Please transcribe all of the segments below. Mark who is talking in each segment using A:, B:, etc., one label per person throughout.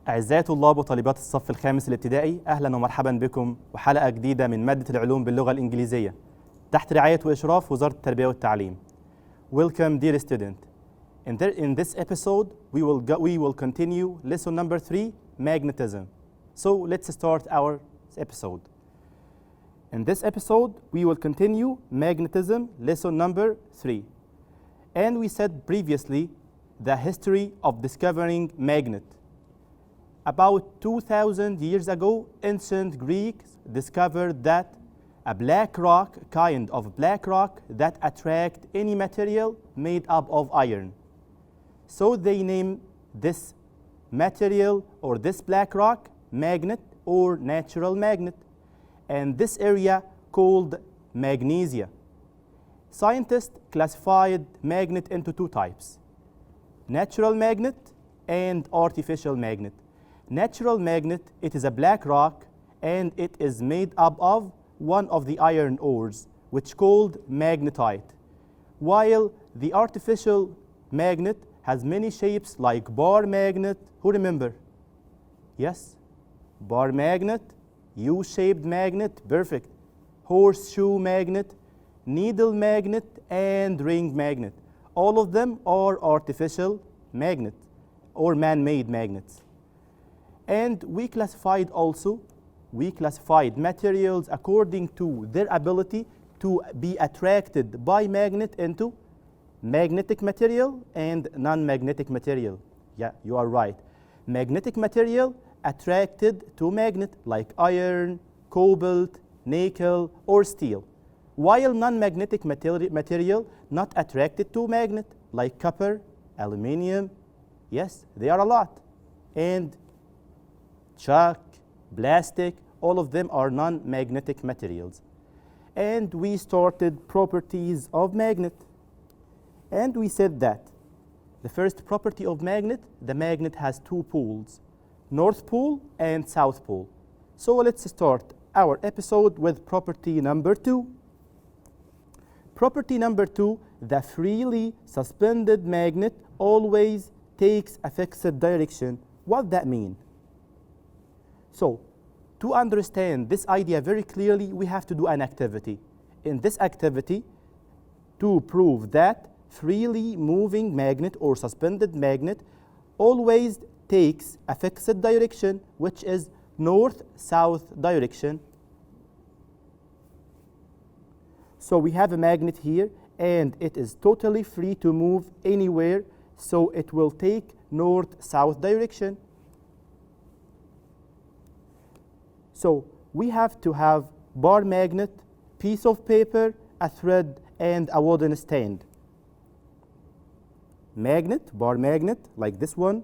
A: أعزائي طلاب وطالبات الصف الخامس الابتدائي، أهلا ومرحبا بكم وحلقة جديدة من مادة العلوم باللغة الإنجليزية تحت رعاية وإشراف وزارة التربية والتعليم. Welcome dear student. In this episode we will continue lesson number 3, magnetism. So let's start our episode. In this episode we will continue magnetism, lesson number 3. And we said previously the history of discovering magnet. About 2,000 years ago, ancient Greeks discovered that a black rock, kind of black rock, that attract any material made up of iron. So they named this material or this black rock magnet or natural magnet, and this area called magnesia. Scientists classified magnet into two types: natural magnet and artificial magnet. Natural magnet, it is a black rock and it is made up of one of the iron ores, which called magnetite, while the artificial magnet has many shapes like bar magnet. Who remember? Yes, bar magnet, U-shaped magnet, perfect, horseshoe magnet, needle magnet, and ring magnet. All of them are artificial magnet or man-made magnets. And we classified materials according to their ability to be attracted by magnet into magnetic material and non-magnetic material. Yeah, you are right. Magnetic material attracted to magnet like iron, cobalt, nickel, or steel, while non-magnetic material not attracted to magnet like copper, aluminium. Yes, they are a lot. And chalk, plastic, all of them are non-magnetic materials. And we started properties of magnet. And we said that the first property of magnet, the magnet has two poles, North Pole and South Pole. So let's start our episode with property number 2. Property number 2, the freely suspended magnet always takes a fixed direction. What that mean? So, to understand this idea very clearly, we have to do an activity. In this activity, to prove that freely moving magnet or suspended magnet always takes a fixed direction, which is north-south direction. So we have a magnet here, and it is totally free to move anywhere, so it will take north-south direction. So we have to have bar magnet, piece of paper, a thread, and a wooden stand. Magnet, bar magnet, like this one,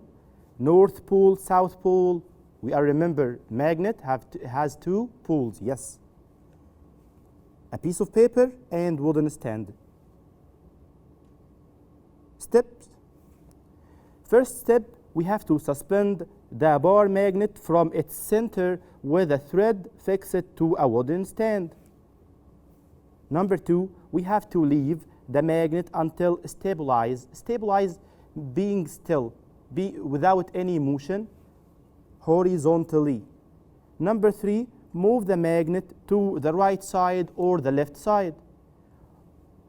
A: North Pole, South Pole. We are, remember, magnet has two poles, yes. A piece of paper and wooden stand. Steps. First step, we have to suspend the bar magnet from its center with a thread fixed to a wooden stand. Number 2, we have to leave the magnet until stabilize. Stabilize being still, without any motion, horizontally. Number 3, move the magnet to the right side or the left side.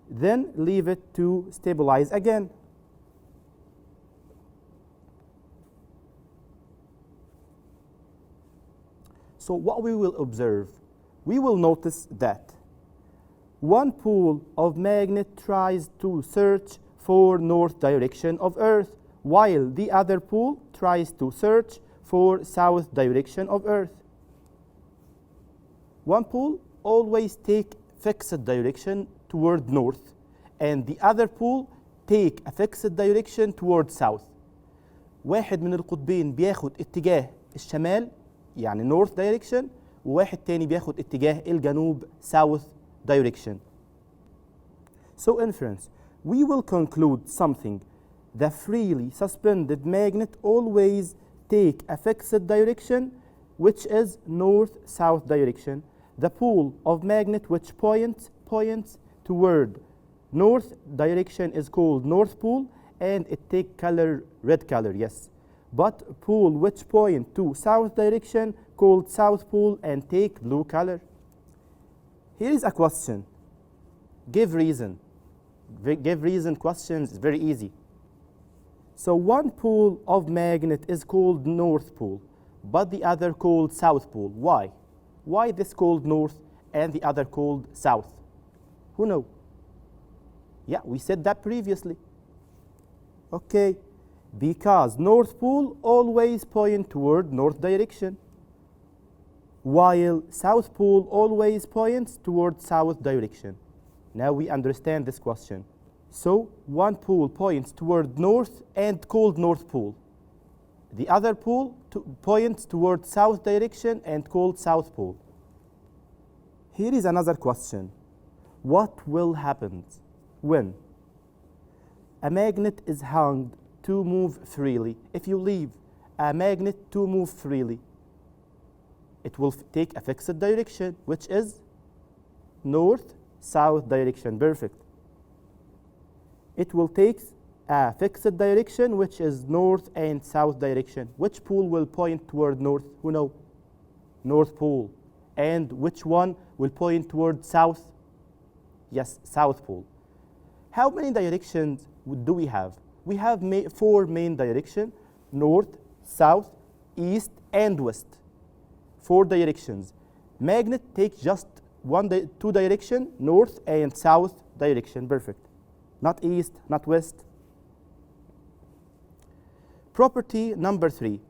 A: Then leave it to stabilize again. So what we will observe, we will notice that one pole of magnet tries to search for north direction of Earth, while the other pole tries to search for south direction of Earth. One pole always take fixed direction toward north, and the other pole take a fixed direction toward south. واحد من القطبين بياخد اتجاه الشمال يعني north direction، وواحد تاني بياخد اتجاه الجنوب south direction. So inference, we will conclude something. The freely suspended magnet always take a fixed direction, which is north-south direction. The pole of magnet which points toward north direction is called North Pole, and it take color red color, yes. but pole which point to south direction called south pole and take blue color. Here is a question. Give reason. Give reason questions is very easy. So one pole of magnet is called north pole, but the other called south pole. Why? Why this called north and the other called south? Who know? Yeah, we said that previously. Okay, because north pole always point toward north direction, while south pole always points toward south direction. Now we understand this question. So one pole points toward north and called north pole. The other pole points toward south direction and called south pole. Here is another question. What will happen when a magnet is hung to move freely? If you leave a magnet to move freely, it will take a fixed direction, which is north-south direction. Perfect. It will take a fixed direction, which is north and south direction. Which pole will point toward north? Who know? North pole. And which one will point toward south? Yes, south pole. How many directions do we have? We have four main directions: north, south, east, and west. Four directions. Magnet takes just two direction, north and south direction. Perfect. Not east, not west. Property number 3.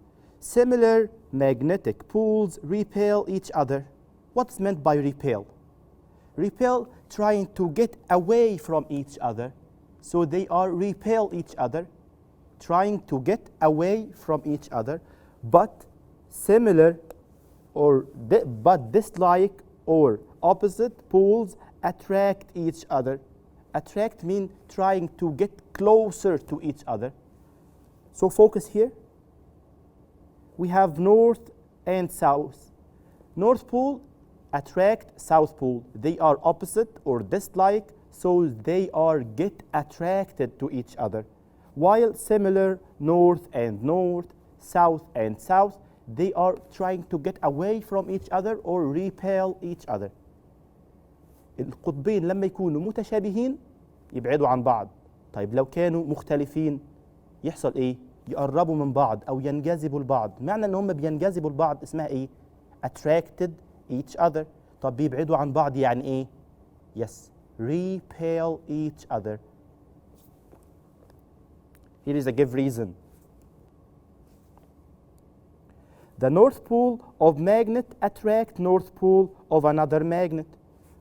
A: Similar magnetic poles repel each other. What's meant by repel? Repel, trying to get away from each other. So they are repel each other, trying to get away from each other, but similar but dislike or opposite poles attract each other. Attract means trying to get closer to each other. So focus here. We have north and south. North pole attract south pole. They are opposite or dislike, so they are get attracted to each other. While similar north and north, south and south, they are trying to get away from each other or repel each other. القطبين لما يكونوا متشابهين يبعدوا عن بعض. طيب لو كانوا مختلفين يحصل ايه؟ يقربوا من بعض او ينجذبوا لبعض. معنى ان هم بينجذبوا لبعض اسمها ايه؟ attracted each other. طب بيبعدوا عن بعض يعني ايه؟ yes, repel each other. Here is a give reason. The north pole of magnet attract north pole of another magnet,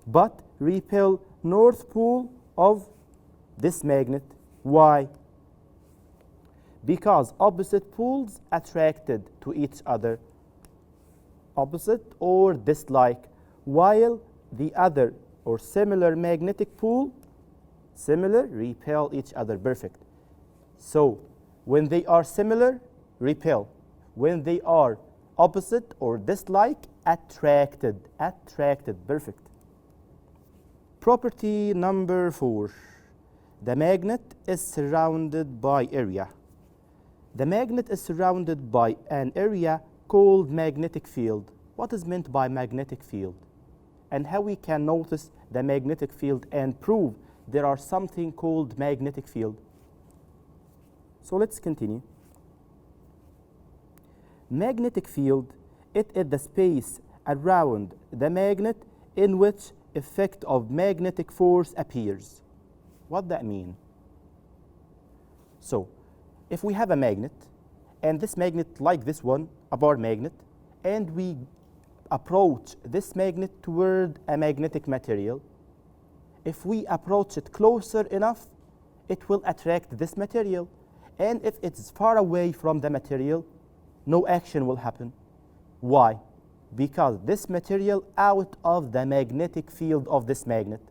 A: but repel north pole of this magnet. Why? Because opposite poles attracted to each other, opposite or dislike, while the other or similar magnetic pole, similar, repel each other. Perfect. So when they are similar, repel. When they are opposite or dislike, attracted. Attracted. Perfect. Property number 4. The magnet is surrounded by area. The magnet is surrounded by an area called magnetic field. What is meant by magnetic field? And how we can notice the magnetic field and prove there are something called magnetic field. So let's continue. Magnetic field, it is the space around the magnet in which effect of magnetic force appears. What that mean? So, if we have a magnet, and this magnet like this one, a bar magnet, and we approach this magnet toward a magnetic material, if we approach it closer enough, it will attract this material. And if it's far away from the material, no action will happen. Why? Because this material out of the magnetic field of this magnet.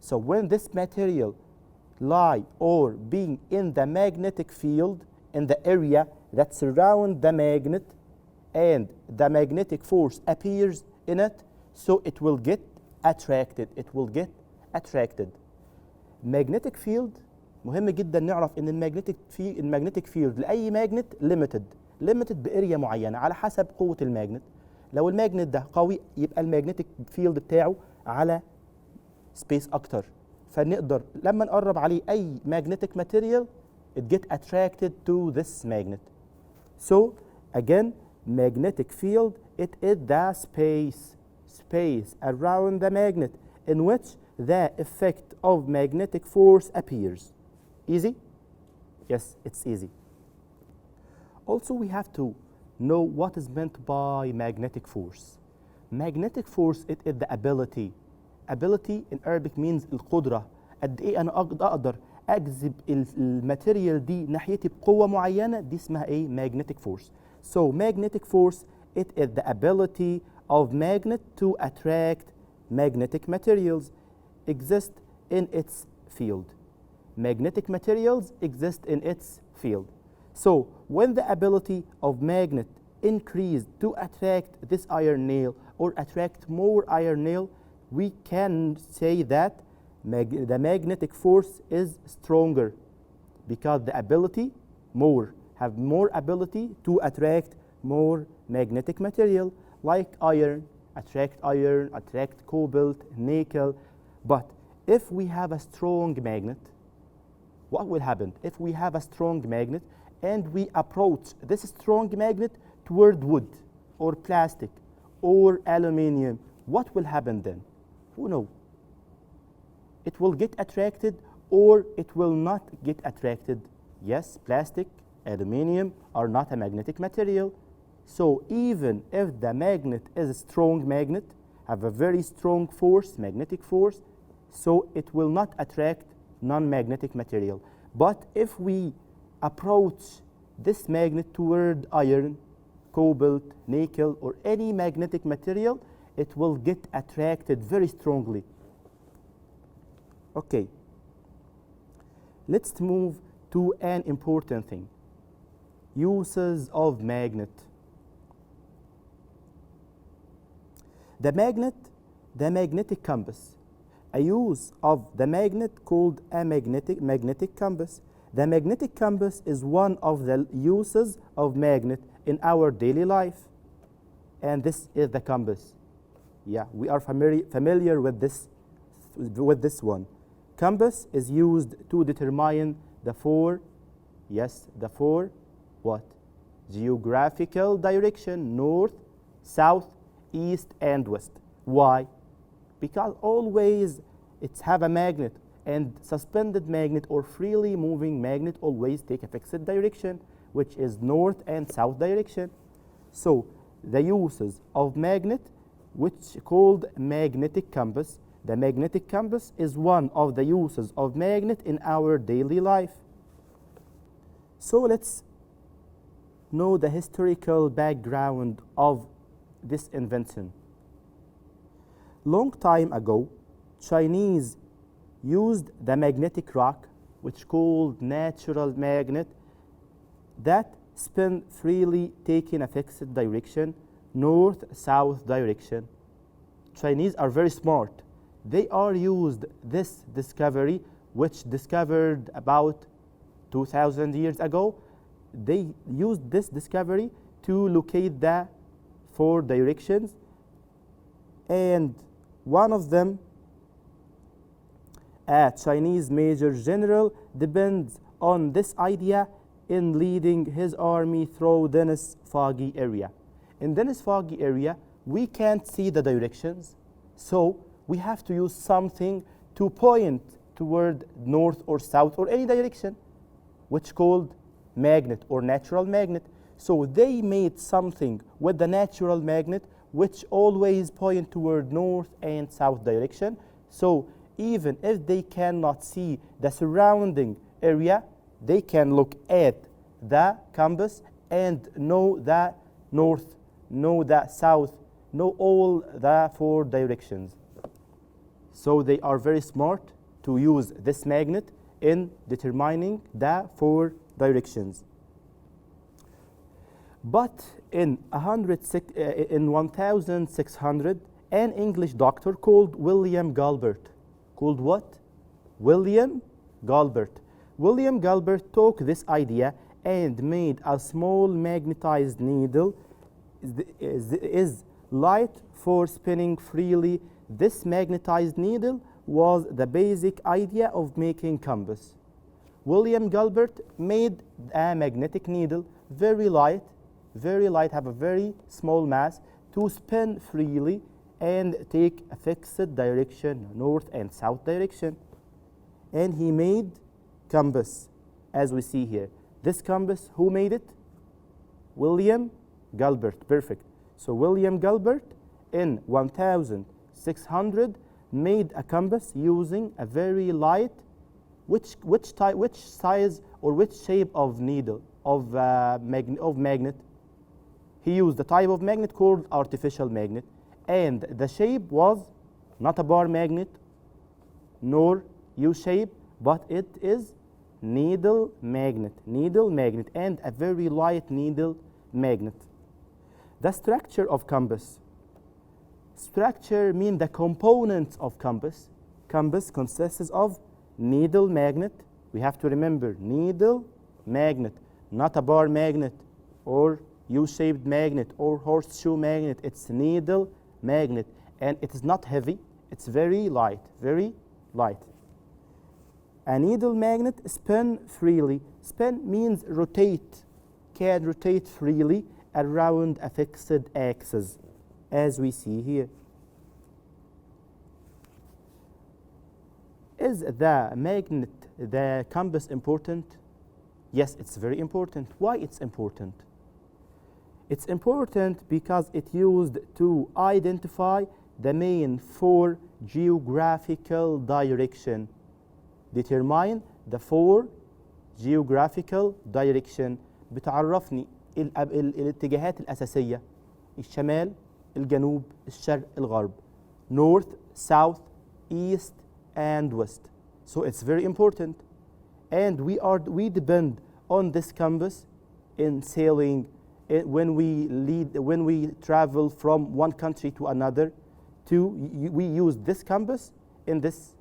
A: So when this material lie or being in the magnetic field, in the area that surround the magnet, and the magnetic force appears in it, so it will get attracted. It will get attracted. Magnetic field مهم جدا نعرف ان المagnetic field لاي ماجنت limited باريا معينه على حسب قوه الماجنت. لو الماجنت ده قوي يبقى المagnetic field بتاعه على سبيس اكتر، فنقدر لما نقرب عليه اي magnetic material it get attracted to this magnet. So again, magnetic field, it is the space around the magnet in which the effect of magnetic force appears. Easy? Yes, it's easy. Also, we have to know what is meant by magnetic force. Magnetic force, it is the ability. Ability in Arabic means القدرة. قد إيه أنا أقدر أجذب الماتيريال دي ناحيتي بقوة معينة، دي اسمها إيه؟ magnetic force. So magnetic force, it is the ability of magnet to attract magnetic materials exist in its field. Magnetic materials exist in its field. So when the ability of magnet increased to attract this iron nail or attract more iron nail, we can say that the magnetic force is stronger because the ability have more ability to attract more magnetic material like iron, attract cobalt, nickel. But if we have a strong magnet, what will happen? If we have a strong magnet and we approach this strong magnet toward wood or plastic or aluminium, what will happen then? Who knows? It will get attracted or it will not get attracted. Yes, plastic, aluminium are not a magnetic material. So even if the magnet is a strong magnet, have a very strong force, magnetic force, so it will not attract non-magnetic material. But if we approach this magnet toward iron, cobalt, nickel, or any magnetic material, it will get attracted very strongly. Okay, let's move to an important thing. Uses of magnet. The magnetic compass. A use of the magnet called a magnetic compass. The magnetic compass is one of the uses of magnet in our daily life. And this is the compass. Yeah, we are familiar with this one. Compass is used to determine the four what? Geographical direction, north, south, east, and west. Why? Because always it's have a magnet, and suspended magnet or freely moving magnet always take a fixed direction, which is north and south direction. So the uses of magnet, which called magnetic compass. The magnetic compass is one of the uses of magnet in our daily life. So let's know the historical background of this invention. Long time ago, Chinese used the magnetic rock, which called natural magnet, that spin freely taking a fixed direction, north-south direction. Chinese are very smart. They are used this discovery, which discovered about 2,000 years ago. They used this discovery to locate the four directions, and one of them, a Chinese major general, depends on this idea in leading his army through dense foggy area. In dense foggy area, we can't see the directions, so we have to use something to point toward north or south or any direction, which called magnet or natural magnet. So they made something with the natural magnet which always point toward north and south direction. So even if they cannot see the surrounding area, they can look at the compass and know the north, know the south, know all the four directions. So they are very smart to use this magnet in determining the four directions. But in 1600, an English doctor called William Galbert, called what? William Galbert, William Gilbert took this idea and made a small magnetized needle is light for spinning freely. This magnetized needle was the basic idea of making compass. William Gilbert made a magnetic needle, very light, have a very small mass, to spin freely and take a fixed direction, north and south direction. And he made compass, as we see here. This compass, who made it? William Gilbert, perfect. So William Gilbert in 1600 made a compass using a very light, which size or which shape of needle, of magnet? He used the type of magnet called artificial magnet, and the shape was not a bar magnet nor U-shape, but it is needle magnet, and a very light needle magnet. The structure of compass. Structure means the components of compass. Compass consists of needle magnet. We have to remember needle magnet, not a bar magnet or U-shaped magnet or horseshoe magnet. It's needle magnet, and it is not heavy. It's very light, very light. A needle magnet spin freely. Spin means rotate, can rotate freely around a fixed axis, as we see here. Is the magnet, the compass, important? Yes, it's very important. Why it's important? It's important because it's used to identify the main 4 geographical direction. Determine the 4 geographical direction. بتعرفني الاتجاهات الأساسية: الشمال، الجنوب، الشرق، الغرب. North, south, east, and west. So it's very important, and we depend on this compass in sailing, when we travel from one country to another. We use this compass in this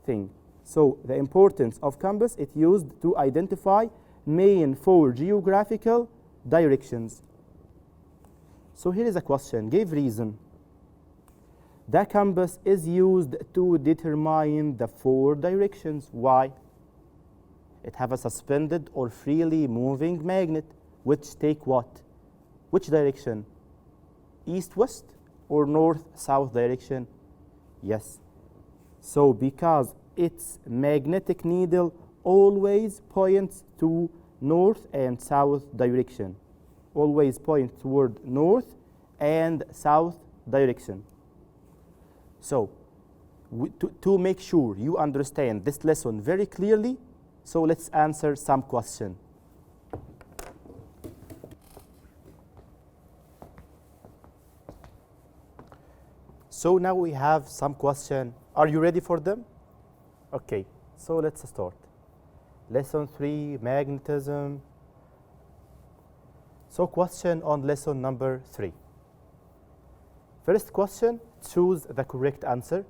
A: thing. So the importance of compass, it's used to identify main 4 geographical directions. So here is a question. Give reason. The compass is used to determine the 4 directions. Why? It have a suspended or freely moving magnet, which take what? Which direction? East-west or north-south direction? Yes. So because its magnetic needle always points to north and south direction. Always points toward north and south direction. So to make sure you understand this lesson very clearly, so let's answer some question. So now we have some question. Are you ready for them? Okay, so let's start. Lesson 3, magnetism. So question on lesson number 3. First question, choose the correct answer.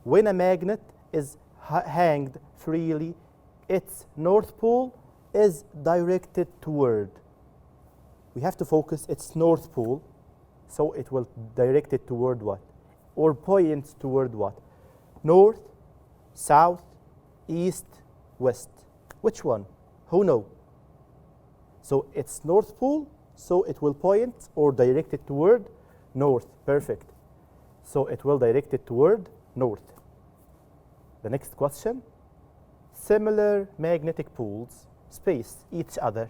A: When a magnet is hanged freely, its north pole is directed toward. We have to focus its north pole, so it will direct it toward what? Or points toward what? North, south, east, west. Which one? Who knows? So it's north pole, so it will point or direct it toward north. Perfect. So it will direct it toward north. The next question. Similar magnetic poles space each other.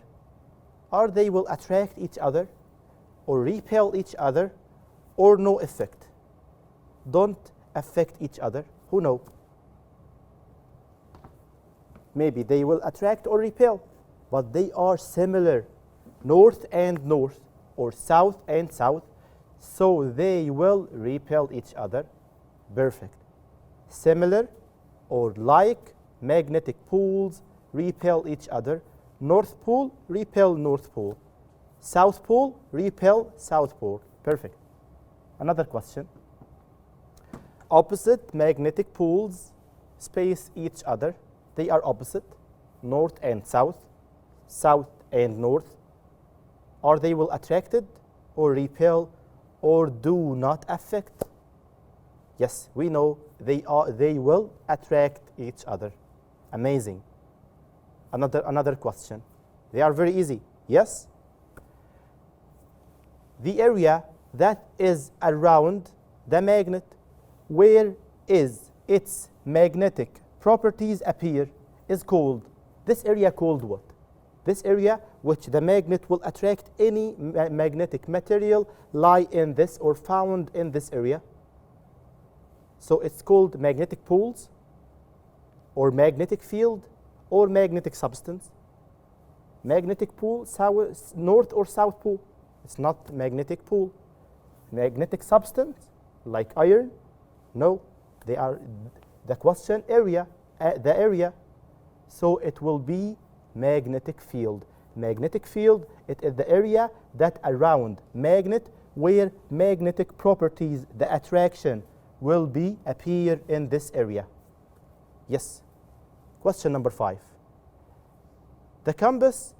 A: Are they will attract each other or repel each other or no effect? Don't affect each other. Who knows? Maybe they will attract or repel, but they are similar, north and north or south and south, so they will repel each other. Perfect. Similar or like magnetic poles repel each other. North pole repel north pole. South pole repel south pole. Perfect. Another question. Opposite magnetic poles space each other. they are opposite, north and south, south and north, or they will attracted or repel or do not affect? Yes, we know they will attract each other. Amazing. Another question. They are very easy. Yes? The area that is around the magnet, where is its magnetic properties appear, is called, this area called what? This area which the magnet will attract any magnetic material lie in this or found in this area. So it's called magnetic poles or magnetic field or magnetic substance. Magnetic pole, north or south pole. It's not magnetic pole. Magnetic substance like iron. No, they are the question area, the area. So it will be magnetic field. Magnetic field, it is the area that around magnet where magnetic properties, the attraction will be appear in this area. Yes. Question number 5. The compass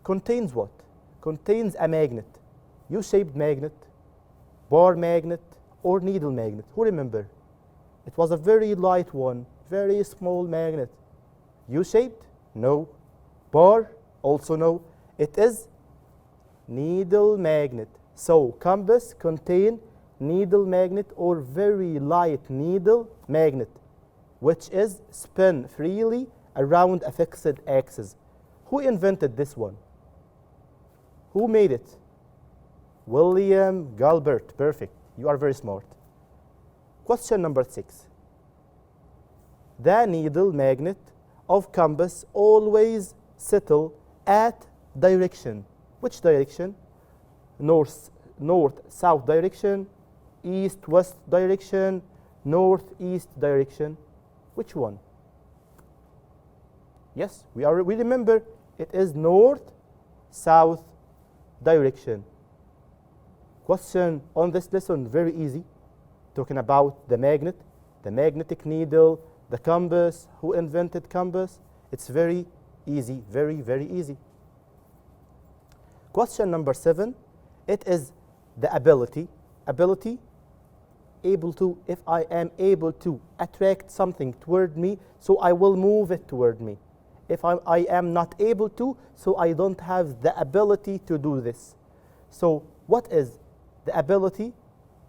A: contains what? Contains a magnet. U-shaped magnet, bar magnet, or needle magnet. Who remember? It was a very light one, very small magnet. U-shaped? No. Bar? Also no. It is needle magnet. So compass contain needle magnet or very light needle magnet, which is spin freely around a fixed axis. Who invented this one? Who made it? William Gilbert. Perfect. You are very smart. Question number 6. The needle magnet of compass always settle at direction. Which direction? North, south direction, east, west direction, northeast direction. Which one? Yes, we remember it is north, south direction. Question on this lesson, very easy. Talking about the magnet, the magnetic needle, the compass, who invented compass. It's very easy, very, very easy. Question number 7, it is the ability, able to, if I am able to attract something toward me, so I will move it toward me. If I am not able to, so I don't have the ability to do this. So what is the ability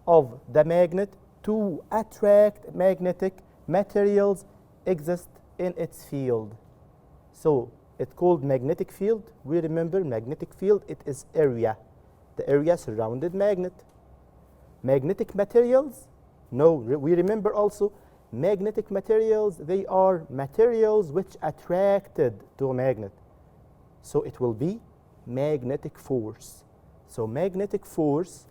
A: of the magnet to attract magnetic materials exist in its field? So it's called magnetic field. We remember magnetic field, it is area, the area surrounded magnet. Magnetic materials, no, we remember also magnetic materials, they are materials which attracted to a magnet. So it will be magnetic force. So magnetic force,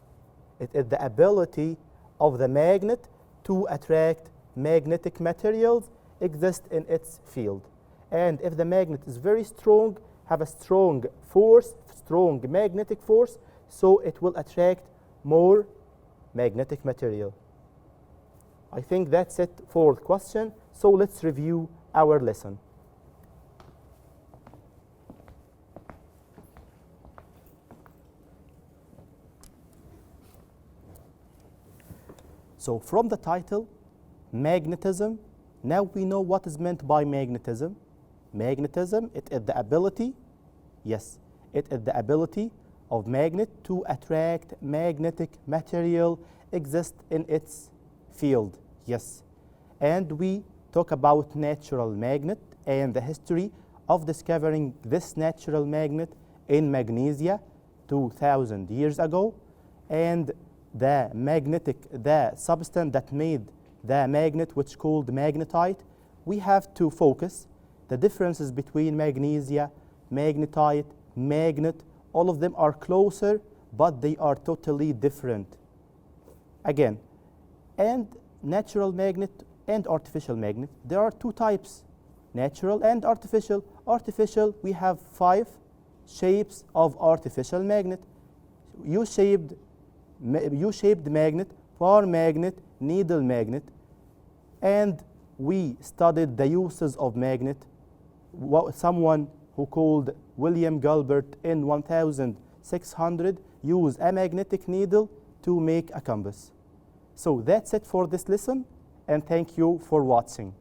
A: it is the ability of the magnet to attract magnetic materials exist in its field. And if the magnet is very strong, have a strong force, strong magnetic force, so it will attract more magnetic material. I think that's it for the question. So let's review our lesson. So from the title, magnetism, now we know what is meant by magnetism. Magnetism, it is the ability, yes, it is the ability of magnet to attract magnetic material exist in its field, yes. And we talk about natural magnet and the history of discovering this natural magnet in Magnesia 2,000 years ago, and the substance that made the magnet, which called magnetite. We have to focus the differences between magnesia, magnetite, magnet. All of them are closer, but they are totally different. Again, and natural magnet and artificial magnet, there are two types, natural and artificial. Artificial, we have 5 shapes of artificial magnet. U-shaped magnet, bar magnet, needle magnet. And we studied the uses of magnet someone who called William Gilbert in 1600 used a magnetic needle to make a compass. So that's it for this lesson, and thank you for watching.